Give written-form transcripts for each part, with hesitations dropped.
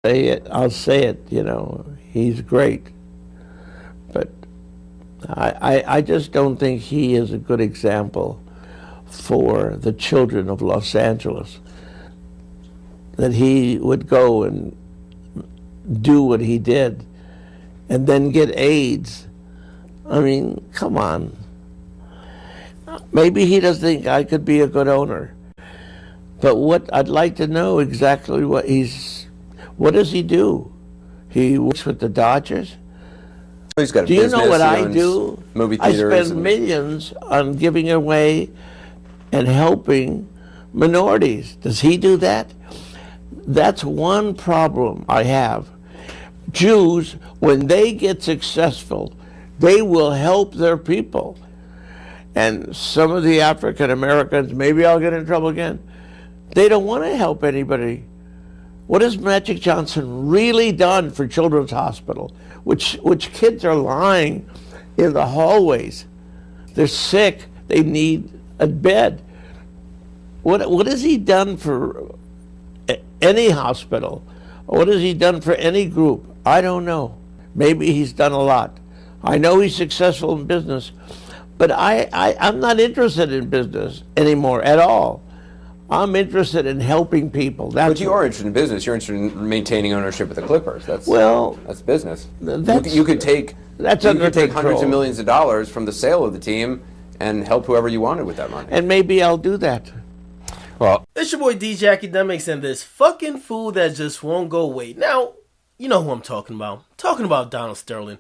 I'll say it, he's great. But I just don't think he is a good example for the children of Los Angeles. That he would go and do what he did and then get AIDS. I mean, come on. Maybe he doesn't think I could be a good owner. But what I'd like to know exactly what does he do? He works with the Dodgers. He's got a do you business, know what I owns do? Movie I theaters. spend millions on giving away and helping minorities. Does he do that? That's one problem I have. Jews, when they get successful, they will help their people. And some of the African Americans, maybe I'll get in trouble again, they don't want to help anybody. What has Magic Johnson really done for Children's Hospital? Which kids are lying in the hallways. They're sick. They need a bed. What has he done for any hospital? What has he done for any group? I don't know. Maybe he's done a lot. I know he's successful in business, but I'm not interested in business anymore at all. I'm interested in helping people. But you are interested in business. You're interested in maintaining ownership of the Clippers. That's business. You could take hundreds of millions of dollars from the sale of the team and help whoever you wanted with that money. And maybe I'll do that. Well, it's your boy DJ Akademiks and this fucking fool that just won't go away. Now, you know who I'm talking about. I'm talking about Donald Sterling.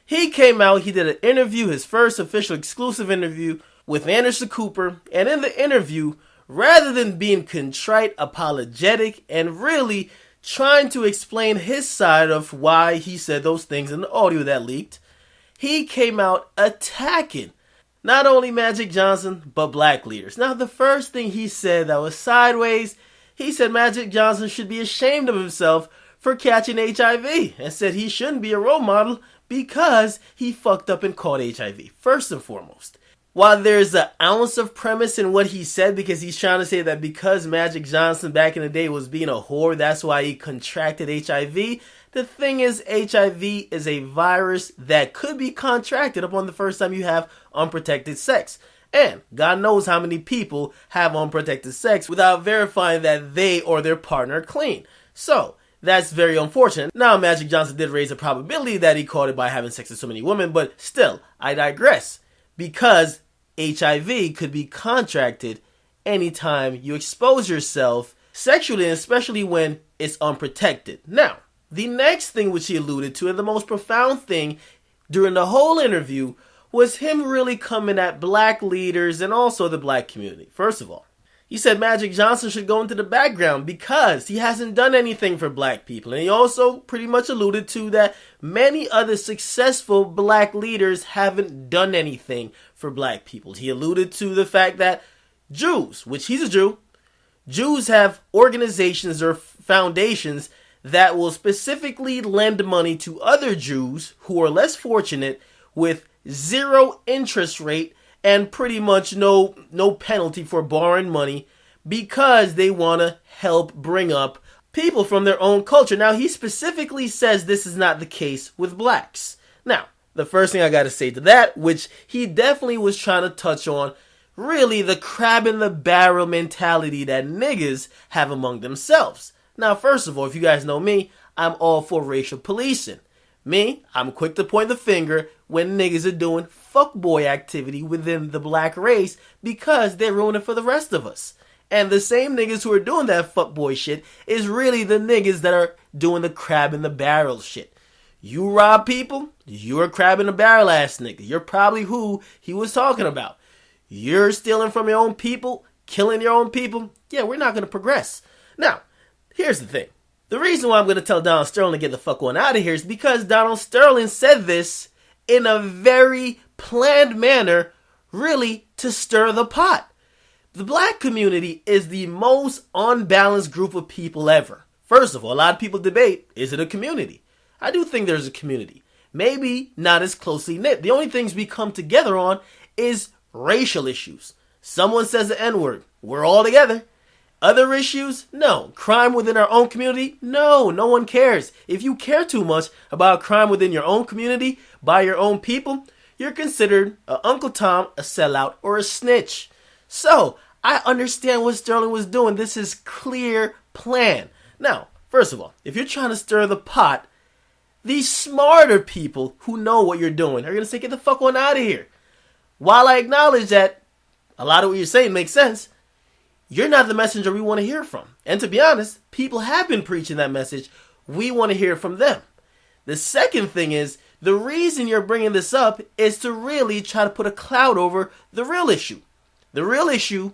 He came out, he did an interview, his first official exclusive interview with Anderson Cooper, and in the interview, rather than being contrite, apologetic, and really trying to explain his side of why he said those things in the audio that leaked, he came out attacking not only Magic Johnson, but black leaders. Now, the first thing he said that was sideways, he said Magic Johnson should be ashamed of himself for catching HIV and said he shouldn't be a role model because he fucked up and caught HIV, first and foremost. While there's an ounce of premise in what he said, because he's trying to say that because Magic Johnson back in the day was being a whore, that's why he contracted HIV. The thing is, HIV is a virus that could be contracted upon the first time you have unprotected sex. And God knows how many people have unprotected sex without verifying that they or their partner are clean. So, that's very unfortunate. Now, Magic Johnson did raise a probability that he caught it by having sex with so many women, but still, I digress. Because HIV could be contracted anytime you expose yourself sexually, and especially when it's unprotected. Now, the next thing which he alluded to, and the most profound thing during the whole interview, was him really coming at black leaders and also the black community. First of all, he said Magic Johnson should go into the background because he hasn't done anything for black people. And he also pretty much alluded to that many other successful black leaders haven't done anything for black people. He alluded to the fact that Jews, which he's a Jew, Jews have organizations or foundations that will specifically lend money to other Jews who are less fortunate with zero interest rate and pretty much no penalty for borrowing money because they want to help bring up people from their own culture. Now, he specifically says this is not the case with blacks. Now, the first thing I got to say to that, which he definitely was trying to touch on, really the crab in the barrel mentality that niggas have among themselves. Now, first of all, if you guys know me, I'm all for racial policing. Me, I'm quick to point the finger when niggas are doing fuckboy activity within the black race because they're ruining it for the rest of us. And the same niggas who are doing that fuckboy shit is really the niggas that are doing the crab in the barrel shit. You rob people, you're a crab in the barrel ass nigga. You're probably who he was talking about. You're stealing from your own people, killing your own people. Yeah, we're not going to progress. Now, here's the thing. The reason why I'm going to tell Donald Sterling to get the fuck on out of here is because Donald Sterling said this in a very planned manner, really to stir the pot. The black community is the most unbalanced group of people ever. First of all, a lot of people debate, is it a community? I do think there's a community. Maybe not as closely knit. The only things we come together on is racial issues. Someone says the N-word, we're all together. Other issues? No. Crime within our own community? No. No one cares. If you care too much about crime within your own community, by your own people, you're considered a Uncle Tom, a sellout, or a snitch. So, I understand what Sterling was doing. This is clear plan. Now, first of all, if you're trying to stir the pot, these smarter people who know what you're doing are going to say, get the fuck on out of here. While I acknowledge that a lot of what you're saying makes sense, you're not the messenger we want to hear from. And to be honest, people have been preaching that message. We want to hear from them. The second thing is, the reason you're bringing this up is to really try to put a cloud over the real issue. The real issue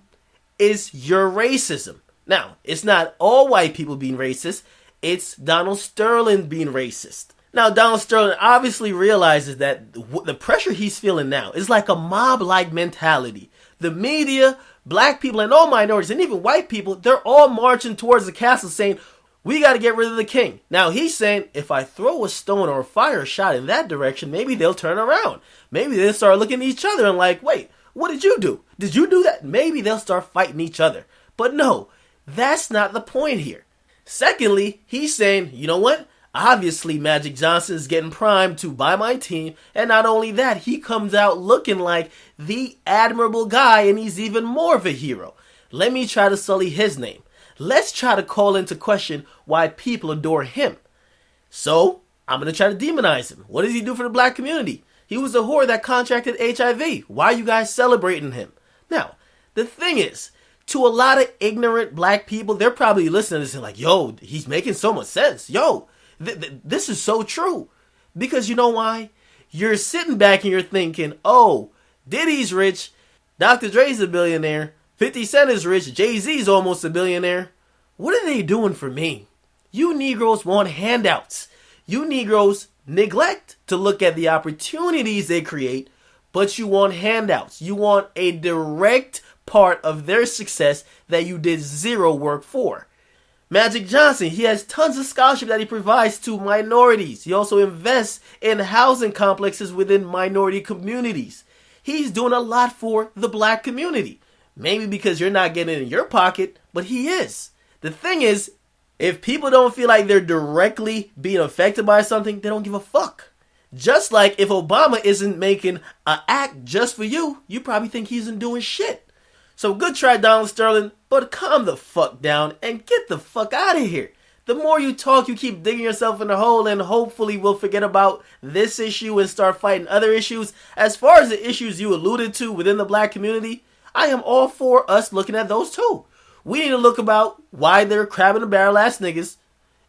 is your racism. Now, it's not all white people being racist. It's Donald Sterling being racist. Now, Donald Sterling obviously realizes that the pressure he's feeling now is like a mob-like mentality. The media, black people, and all minorities, and even white people, they're all marching towards the castle saying, we got to get rid of the king. Now, he's saying, if I throw a stone or fire a shot in that direction, maybe they'll turn around. Maybe they'll start looking at each other and like, wait, what did you do? Did you do that? Maybe they'll start fighting each other. But no, that's not the point here. Secondly, he's saying, you know what? Obviously, Magic Johnson is getting primed to buy my team. And not only that, he comes out looking like the admirable guy, and he's even more of a hero. Let me try to sully his name. Let's try to call into question why people adore him. So, I'm going to try to demonize him. What does he do for the black community? He was a whore that contracted HIV. Why are you guys celebrating him? Now, the thing is, to a lot of ignorant black people, they're probably listening to this and like, yo, he's making so much sense. Yo, this is so true. Because you know why? You're sitting back and you're thinking, oh, Diddy's rich, Dr. Dre's a billionaire, 50 Cent is rich, Jay-Z's almost a billionaire. What are they doing for me? You Negroes want handouts. You Negroes neglect to look at the opportunities they create, but you want handouts. You want a direct part of their success that you did zero work for. Magic Johnson, he has tons of scholarship that he provides to minorities. He also invests in housing complexes within minority communities. He's doing a lot for the black community. Maybe because you're not getting it in your pocket, but he is. The thing is, if people don't feel like they're directly being affected by something, they don't give a fuck. Just like if Obama isn't making an act just for you, you probably think he isn't doing shit. So good try, Donald Sterling, but calm the fuck down and get the fuck out of here. The more you talk, you keep digging yourself in a hole, and hopefully we'll forget about this issue and start fighting other issues. As far as the issues you alluded to within the black community, I am all for us looking at those too. We need to look about why they're crab in the barrel ass niggas,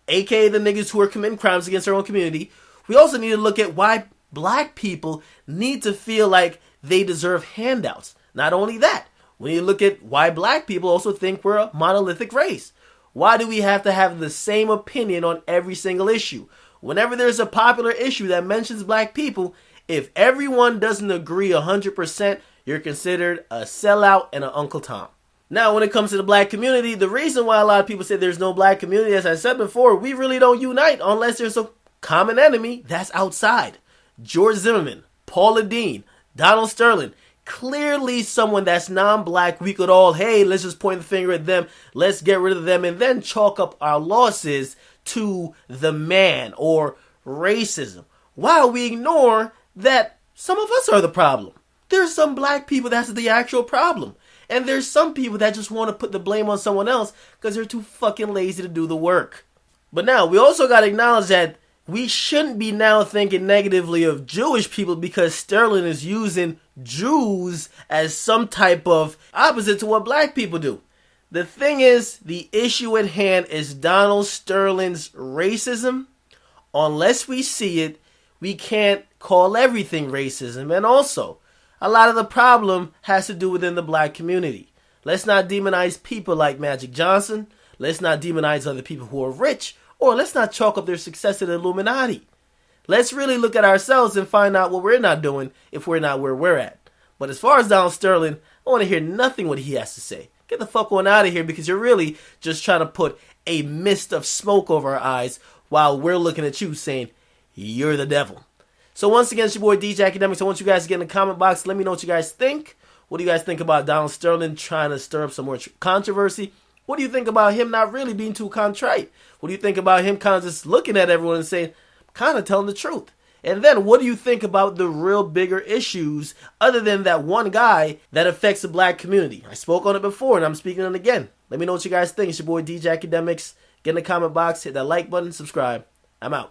aka the niggas who are committing crimes against their own community. We also need to look at why black people need to feel like they deserve handouts. Not only that, we need to look at why black people also think we're a monolithic race. Why do we have to have the same opinion on every single issue? Whenever there's a popular issue that mentions black people, if everyone doesn't agree 100%, you're considered a sellout and an Uncle Tom. Now, when it comes to the black community, the reason why a lot of people say there's no black community, as I said before, we really don't unite unless there's a common enemy that's outside. George Zimmerman, Paula Deen, Donald Sterling, clearly someone that's non-black, we could all, hey, let's just point the finger at them, let's get rid of them, and then chalk up our losses to the man or racism, while we ignore that some of us are the problem. There's some black people that's the actual problem. And there's some people that just want to put the blame on someone else because they're too fucking lazy to do the work. But now, we also got to acknowledge that we shouldn't be now thinking negatively of Jewish people because Sterling is using Jews as some type of opposite to what black people do. The thing is, the issue at hand is Donald Sterling's racism. Unless we see it, we can't call everything racism. And also, a lot of the problem has to do within the black community. Let's not demonize people like Magic Johnson. Let's not demonize other people who are rich. Or let's not chalk up their success to the Illuminati. Let's really look at ourselves and find out what we're not doing if we're not where we're at. But as far as Donald Sterling, I want to hear nothing what he has to say. Get the fuck on out of here because you're really just trying to put a mist of smoke over our eyes while we're looking at you saying, you're the devil. So once again, it's your boy DJ Akademiks. I want you guys to get in the comment box. Let me know what you guys think. What do you guys think about Donald Sterling trying to stir up some more controversy? What do you think about him not really being too contrite? What do you think about him kind of just looking at everyone and saying, kind of telling the truth? And then what do you think about the real bigger issues other than that one guy that affects the black community? I spoke on it before and I'm speaking on it again. Let me know what you guys think. It's your boy DJ Akademiks. Get in the comment box, hit that like button, subscribe. I'm out.